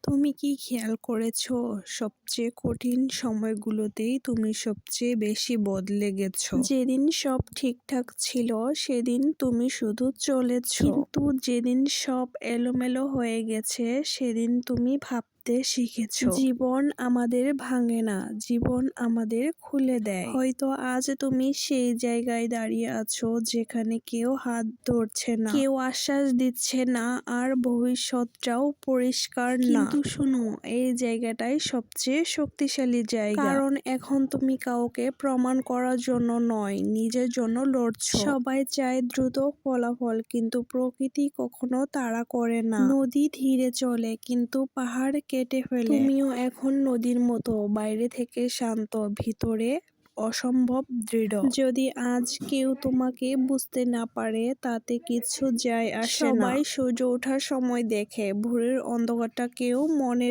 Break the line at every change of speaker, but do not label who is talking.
তুমি কি খেয়াল করেছো, সবচেয়ে কঠিন সময়গুলোতেই তুমি সবচেয়ে বেশি বদলে গেছো। যেদিন সব ঠিকঠাক ছিল সেদিন তুমি শুধু চলেছো, কিন্তু যেদিন সব এলোমেলো হয়ে গেছে সেদিন তুমি ভাবতে শিখেছো। জীবন আমাদের ভাঙে না, জীবন আমাদের খুলে দেয়। হয়তো আজ তুমি সেই জায়গায় দাঁড়িয়ে আছো যেখানে কেউ হাত ধরছে না, কেউ আশ্বাস দিচ্ছে না, আর ভবিষ্যৎটাও পরিষ্কার না। কিন্তু শুনো, এই জায়গাটাই সবচেয়ে শক্তিশালী জায়গা, কারণ এখন তুমি কাউকে প্রমাণ করার জন্য নয়, নিজের জন্য লড়ছো। সবাই চায় দ্রুত ফলাফল, কিন্তু প্রকৃতি কখনো তাড়া করে না। নদী ধীরে চলে কিন্তু পাহাড় কেটে ফেলে। তুমিও এখন নদীর মতো, বাইরে থেকে শান্ত, ভিতরে অসম্ভব দৃঢ়। যদি আজ কেউ তোমাকে বুঝতে না পারে তাতে কিছু যায় আসে না। সবাই সূর্য ওঠার সময় দেখে, ভোরের অন্ধকারটা কেউ মনে